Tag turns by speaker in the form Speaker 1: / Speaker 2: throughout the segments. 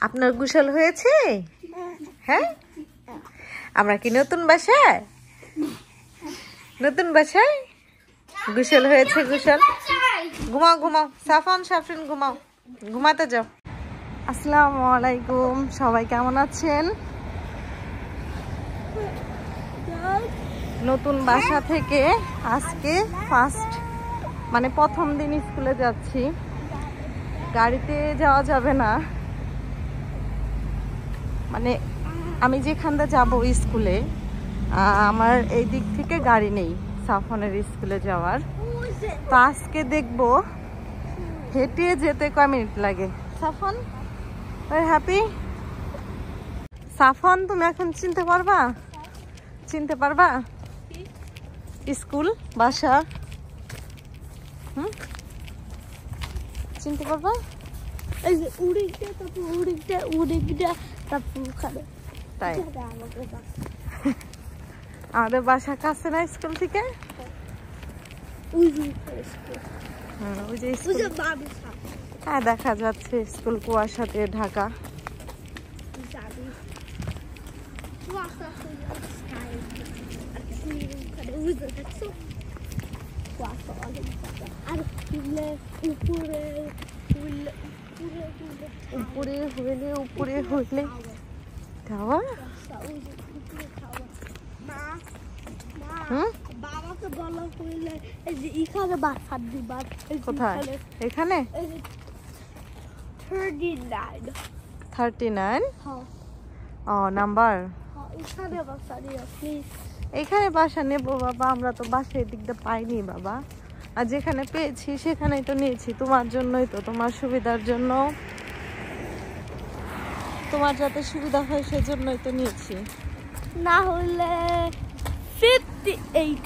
Speaker 1: আপনার গোসল হয়েছে? হ্যাঁ, আমরা কি নতুন বাসায়? নতুন বাসায় গোসল হয়েছে। গোসল ঘুমাও ঘুমাও, সাফন সাফরিন ঘুমাও, ঘুমাতে যাও। আসসালামু আলাইকুম, সবাই কেমন আছেন? নতুন বাসা থেকে আজকে প্রথম দিন স্কুলে যাচ্ছি। গাড়িতে যাওয়া যাবে না, আমি যেখানটা যাব স্কুলে আমার এই দিক থেকে গাড়ি নেই সাফনের স্কুলে যাওয়ার। তো আজকে দেখবো হেঁটে যেতে কয় মিনিট লাগে। সাফন হ্যাপি? সাফন তুমি এখন চিনতে পারবা স্কুল বাসা? চিনতে পারবা? তাই আমাদের বাসা কাছে না স্কুল থেকে? হ্যাঁ, দেখা যাচ্ছে স্কুল কুয়াশাতে ঢাকা। উপরে হইলে খাওয়া।
Speaker 2: বাবাকে বলা হইলে এই যে এখানে বাসা দিবার।
Speaker 1: কোথায়? এখানে 39 ও নাম্বার।
Speaker 2: এখানে বাসা দিও প্লিজ।
Speaker 1: এখানে বাসা নেবো বাবা, আমরা তো বাসা এদিকটা পাইনি বাবা, আর যেখানে পেয়েছি সেখানেই তো নিয়েছি। তোমার জন্যই তো, তোমার সুবিধার জন্য, তোমার যাতে সুবিধা হয় সেজন্যই তো নিয়েছি।
Speaker 2: না হলে 58।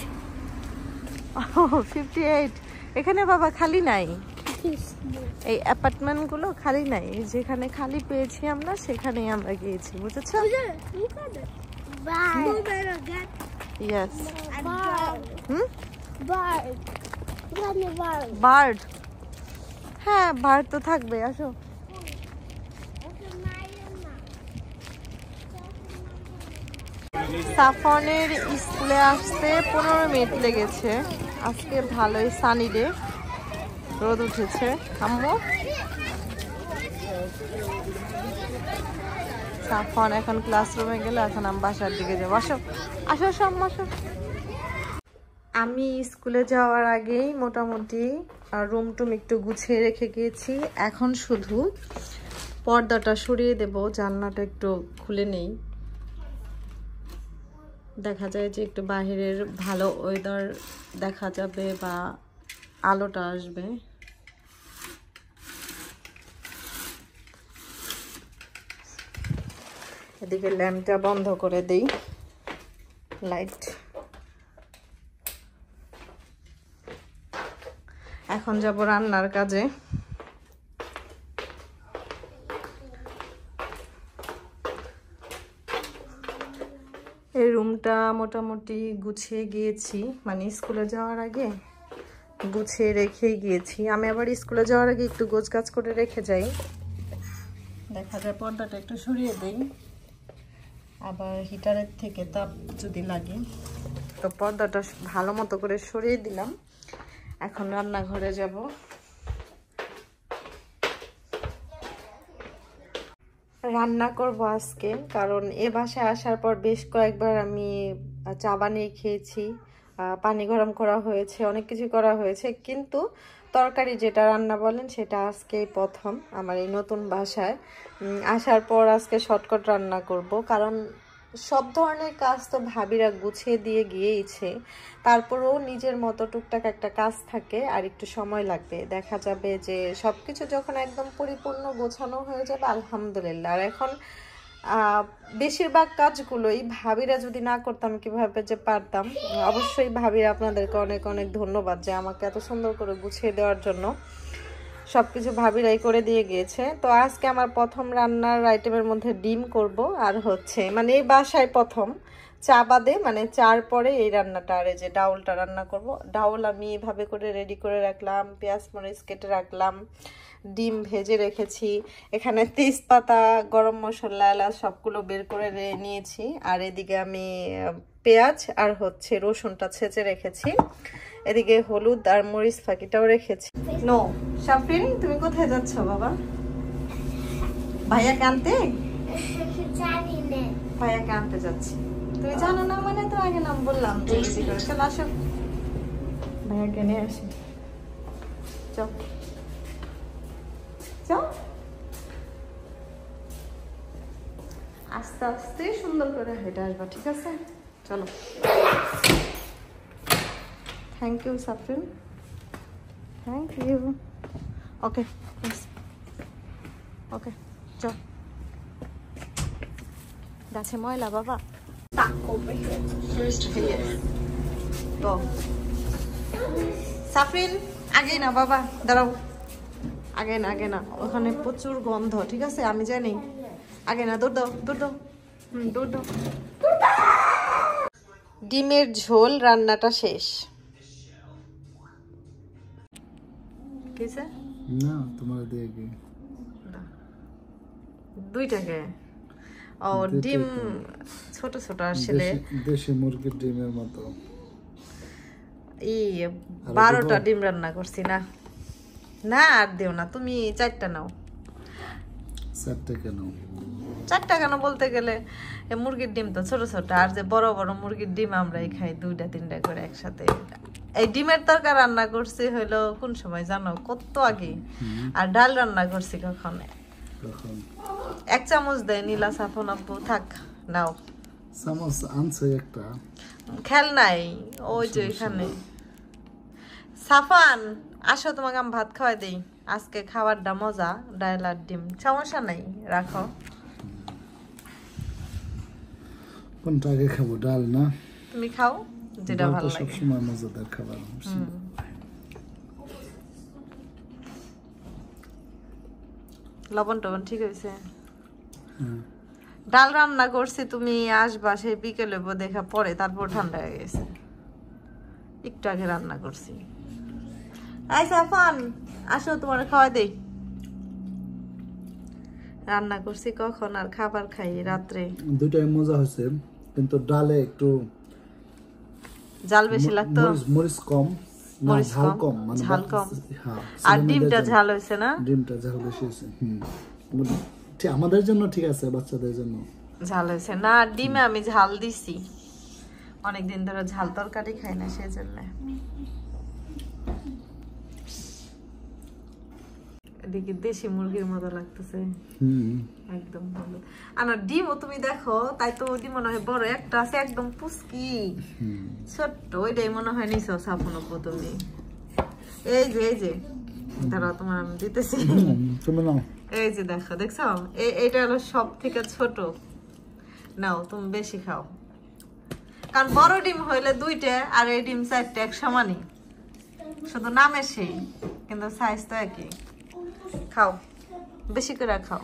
Speaker 1: 58 এখানে বাবা খালি নাই, এই অ্যাপার্টমেন্ট গুলো খালি নাই। যেখানে খালি পেয়েছি আমরা সেখানেই আমরা গিয়েছি, বুঝেছো? Yes. বার্ড, হ্যাঁ বার্ড তো থাকবে। আসো। সাফনের স্কুলে আসতে 15 মিনিট লেগেছে। আজকে ভালোই সানি ডে, রোদ উঠেছে। আম্মু, সাফন এখন ক্লাসরুমে গেলে, এখন আমি বাসার দিকে যাবো। আসো আসো আসো আম্মু আসো। আমি স্কুলে যাওয়ার আগেই মোটামুটি রুম টুম একটু গুছিয়ে রেখে গিয়েছি। এখন শুধু পর্দাটা সরিয়ে দেব, জানলাটা একটু খুলে নেই। দেখা যায় যে একটু বাহিরের ভালো ওয়েদার দেখা যাবে বা আলোটা আসবে। এদিকে ল্যাম্পটা বন্ধ করে দেই, লাইট। এখন যাব রান্নার কাজে। এই রুমটা মোটামুটি গুছিয়ে গিয়েছি, স্কুলে যাওয়ার আগে গুছিয়ে রেখেই গিয়েছি। আমি আবার স্কুলে যাওয়ার আগে একটু গোছগাছ করে রেখে যাই। দেখা যায় পর্দাটা একটু সরিয়ে দেই, আবার হিটারের থেকে তাপ যদি লাগে তো পর্দাটা ভালো মতো করে সরিয়ে দিলাম। এখন রান্নাঘরে যাব। রান্না করব আজকে, কারণ এ বাসায় আসার পর বেশ কয়েকবার আমি চা বানিয়ে খেয়েছি, পানি গরম করা হয়েছে, অনেক কিছু করা হয়েছে, কিন্তু তরকারি যেটা রান্না বলেন সেটা আজকেই প্রথম আমার এই নতুন বাসায় আসার পর। আজকে শর্টকাট রান্না করব, কারণ সব ধরনের কাজ তো ভাবিরা গুছিয়ে দিয়ে গিয়েইছে, তারপরেও নিজের মতো টুকটাক একটা কাজ থাকে আর একটু সময় লাগবে। দেখা যাবে যে সবকিছু যখন একদম পরিপূর্ণ গোছানো হয়ে যাবে আলহামদুলিল্লাহ। আর এখন বেশিরভাগ কাজগুলোই ভাবিরা যদি না করতাম কিভাবে যে পারতাম। অবশ্যই ভাবিরা আপনাদেরকে অনেক অনেক ধন্যবাদ যে আমাকে এত সুন্দর করে গুছিয়ে দেওয়ার জন্য। সবকিছু ভাবিরাই করে দিয়ে গিয়েছে। তো আজকে আমার প্রথম রান্নার আইটেমের মধ্যে ডিম করব, আর এই বাসায় প্রথম চা বাদে মানে চার পরে এই রান্নাটা, আর এই যে ডাউলটা রান্না করব। ডাউল আমি এভাবে করে রেডি করে রাখলাম, পেঁয়াজ মরিচ কেটে রাখলাম, ডিম ভেজে রেখেছি, এখানে তেজপাতা গরম মশলা এলাচ সবগুলো বের করে নিয়েছি, আর এদিকে আমি পেঁয়াজ আর হচ্ছে রসুনটা ছেঁচে রেখেছি, এদিকে হলুদ আর মরিচ ফাঁকিটাও রেখেছি। নো শাফরিন, তুমি কোথায় যাচ্ছ বাবা? ভাইয়াকে আনতে? ভাইয়াকে আনতে যাচ্ছি। তুমি জানো না মানে তো আগে নাম বললাম। চলো আসো, ভাইয়াকে নিয়ে আসি। চল চল, আস্তে আস্তে সুন্দর করে হেঁটে আসবা, ঠিক আছে? চলো। Thank you Safrin, thank you. Okay okay, চল। গাছে ময়লা বাবা। সাফরিন আগে না বাবা, দাঁড়াও, আগে না আগে না, ওখানে প্রচুর গন্ধ, ঠিক আছে? আমি জানি, আগে না, দৌড় দাও দৌড় দাও, দৌড় দাও। ডিমের ঝোল রান্নাটা শেষ। কিসে
Speaker 3: না তোমার দিয়ে কি
Speaker 1: দুইটাকে? ও ডিম ছোট ছোট আসলে,
Speaker 3: দেশি মুরগির ডিমের মতো।
Speaker 1: 12টা ডিম রান্না করছি না। না আর দিও না, তুমি 4টা নাও।
Speaker 3: 4টা কেন?
Speaker 1: 4টা কেন বলতে গেলে মুরগির ডিম তো ছোট ছোট, আর যে বড় বড় মুরগির ডিম আমরাই খাই 2টা 3টা করে একসাথে। এই ডিমের তরকারি রান্না করছি হইলো কোন সময় জানো? কত আগে। আর ডাল রান্না করছি কখন? 1 চামচ দেয় নীলা সাফন আপু। থাক নাও,
Speaker 3: চামচ আনছে একটা,
Speaker 1: খেল নাই ওই যে এখানে। সাফান আসো, তোমাকে আমি ভাত খাওয়াই দেই, আজকে খাবারটা মজা। ডাল আর ডিম, সমস্যা নাই, রাখো।
Speaker 3: কোনটা আগে খাবো? ডাল না?
Speaker 1: তুমি খাও যেটা ভালো লাগে।
Speaker 3: সবসময় মজাদার খাবার।
Speaker 1: লবণ টবণ ঠিক হয়েছে? ডাল রান্না করছি, তুমি আসবা সেই বিকেলে দেখা পরে, তারপর ঠান্ডা হয়ে গেছে। একটু আগে রান্না করছি। সাফান আসো, তোমার খাওয়াই দেই। রান্না করছি কখন আর খাবার খাই রাত্রে।
Speaker 3: দুটাই মজা হয়েছে, কিন্তু ডালে একটু
Speaker 1: জাল বেশি লাগতো,
Speaker 3: মরিচ কম, ঝাল কম, মানে
Speaker 1: ঝাল কম। আর ডিমটা ঝাল হয়েছে না?
Speaker 3: ডিমটা ঝাল বেশি হয়েছে। আমাদের জন্য ঠিক আছে, বাচ্চাদের জন্য
Speaker 1: ঝাল হয়েছে না। ডিমে আমি ঝাল দিছি, অনেকদিন ধরে ঝাল তরকারি খাই না, সেই জন্য। এদিকে দেশি মুরগির মতো লাগতেছে একদম ভালো। আর ডিমও তুমি দেখো, তাই তো ডিম মনে হয় বড় একটা আছে, একদম পুচকি ছোট্ট, ওইটাই মনে হয় নিছো সাফন আপু তুমি। এই যে দাঁড়াও, তোমার আমি দিতেছি, এই যে দেখো, দেখছো? এইটা হলো সব থেকে ছোট। নাও তুমি বেশি খাও, কারণ বড় ডিম হইলে 2টা আর এই ডিম 4টা এক সমানই, শুধু নামে সেই, কিন্তু সাইজ তো একই। খাও, বেশি করে খাও।